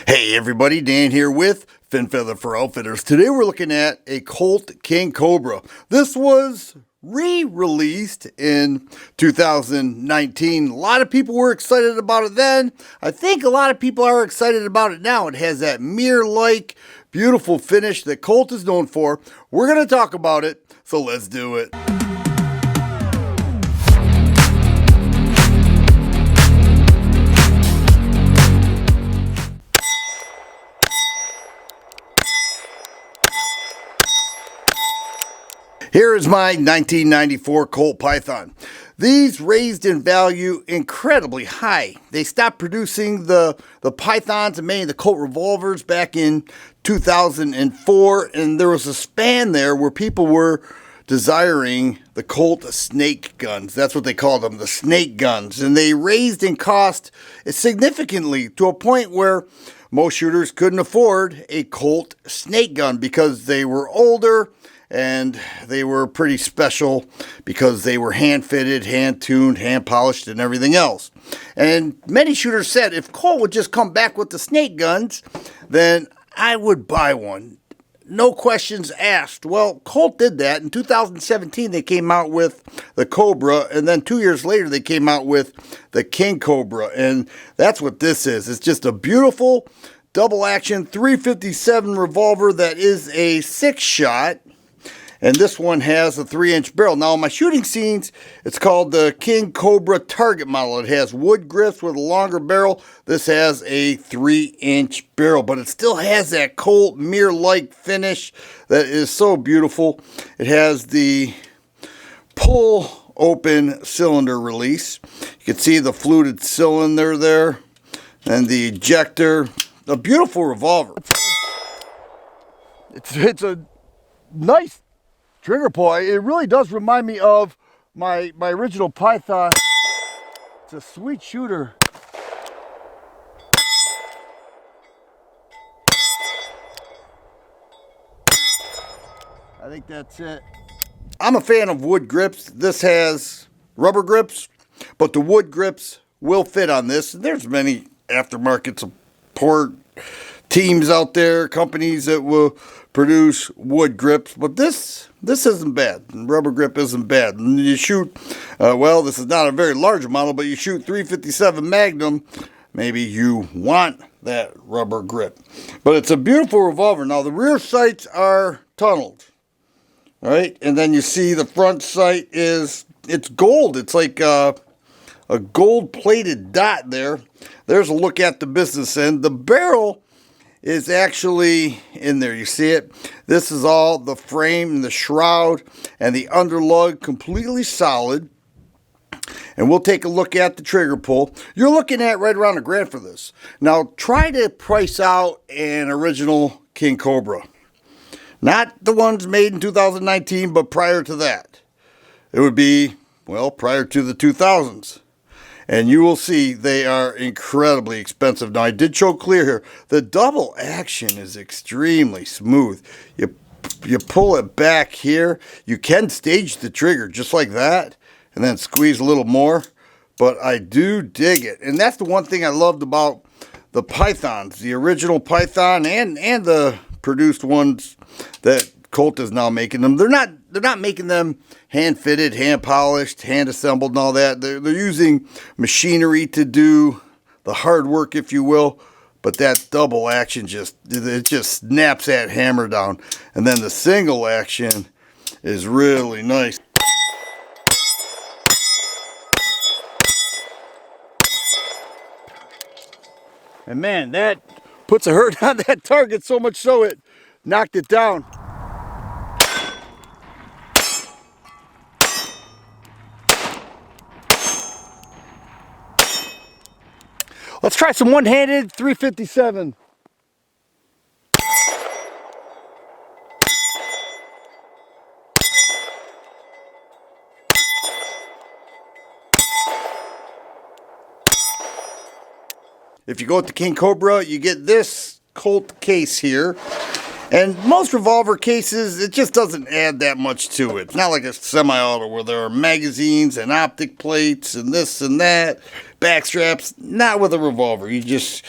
Hey everybody, Dan here with Fin Feather for Outfitters. Today we're looking at a Colt King Cobra. This was re-released in 2019. A lot of people were excited about it then. I think a lot of people are excited about it now. It has that mirror-like, beautiful finish that Colt is known for. We're going to talk about it, so let's do it. Here is my 1994 Colt Python. These raised in value incredibly high. They stopped producing the Pythons and many of the Colt revolvers back in 2004, and there was a span there where people were desiring the Colt snake guns. That's what they called them, the snake guns. And they raised in cost significantly to a point where most shooters couldn't afford a Colt snake gun because they were older, and they were pretty special because they were hand-fitted, hand-tuned, hand-polished, and everything else. And many shooters said, if Colt would just come back with the snake guns, then I would buy one. No questions asked. Well, Colt did that. In 2017, they came out with the Cobra, and then 2 years later, they came out with the King Cobra. And that's what this is. It's just a beautiful double-action .357 revolver that is a 6-shot. And this one has a 3-inch barrel. Now, in my shooting scenes, it's called the King Cobra target model. It has wood grips with a longer barrel. This has a 3-inch barrel, but it still has that Colt mirror-like finish that is so beautiful. It has the pull-open cylinder release. You can see the fluted cylinder there and the ejector. A beautiful revolver. It's a nice trigger pull. It really does remind me of my original Python. It's a sweet shooter. I think that's it. I'm a fan of wood grips. This has rubber grips, but the wood grips will fit on this. There's many aftermarket support teams out there, companies that will produce wood grips, but this isn't bad. Rubber grip isn't bad. And you shoot, well, this is not a very large model, but you shoot .357 Magnum, maybe you want that rubber grip. But it's a beautiful revolver. Now, the rear sights are tunneled, right? And then you see the front sight it's gold. It's like a gold-plated dot there. There's a look at the business end. The barrel is actually in there. You see it? This is all the frame and the shroud and the underlug completely solid. And we'll take a look at the trigger pull. You're looking at right around $1,000 for this. Now try to price out an original King Cobra. Not the ones made in 2019, but prior to that. It would be, well, prior to the 2000s. And you will see they are incredibly expensive. Now, I did show clear here. The double action is extremely smooth. You pull it back here. You can stage the trigger just like that and then squeeze a little more. But I do dig it. And that's the one thing I loved about the Pythons, the original Python and the produced ones that Colt is now making them. They're not making them hand fitted, hand polished, hand assembled and all that. They're using machinery to do the hard work, if you will. But that double action just snaps that hammer down. And then the single action is really nice. And man, that puts a hurt on that target so much so it knocked it down. Let's try some one-handed .357. If you go with the King Cobra, you get this Colt case here. And most revolver cases, it just doesn't add that much to it. It's not like a semi-auto where there are magazines and optic plates and this and that. back straps, not with a revolver. You just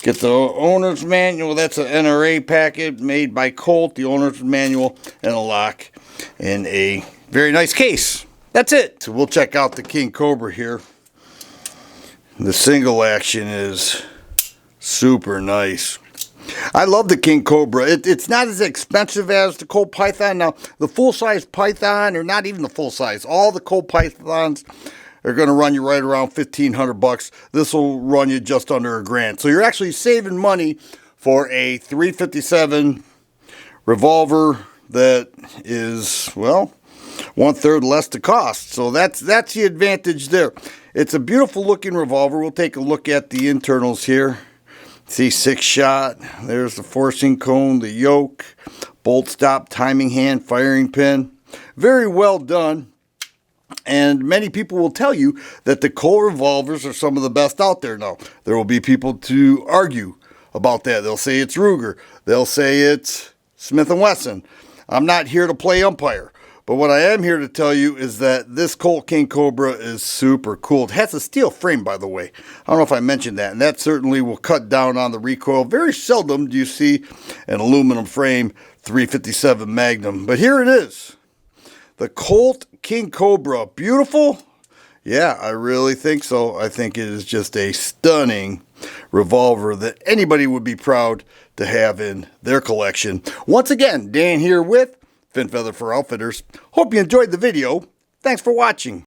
get the owner's manual. That's an NRA packet made by Colt, the owner's manual, and a lock in a very nice case. That's it. So we'll check out the King Cobra here. The single action is super nice. I love the King Cobra. It's not as expensive as the Colt Python. Now, the full-size Python, or not even the full-size, all the Colt Pythons are going to run you right around $1,500. This will run you just under $1,000. So you're actually saving money for a .357 revolver that is, well, 1/3 less the cost. So that's the advantage there. It's a beautiful looking revolver. We'll take a look at the internals here. See, 6-shot. There's the forcing cone, the yoke, bolt stop, timing hand, firing pin. Very well done. And many people will tell you that the Colt revolvers are some of the best out there. Now, there will be people to argue about that. They'll say it's Ruger. They'll say it's Smith & Wesson. I'm not here to play umpire. But what I am here to tell you is that this Colt King Cobra is super cool. It has a steel frame, by the way. I don't know if I mentioned that. And that certainly will cut down on the recoil. Very seldom do you see an aluminum frame .357 Magnum. But here it is. The Colt King Cobra. Beautiful? Yeah, I really think so. I think it is just a stunning revolver that anybody would be proud to have in their collection. Once again, Dan here with Fin Feather for Outfitters. Hope you enjoyed the video. Thanks for watching.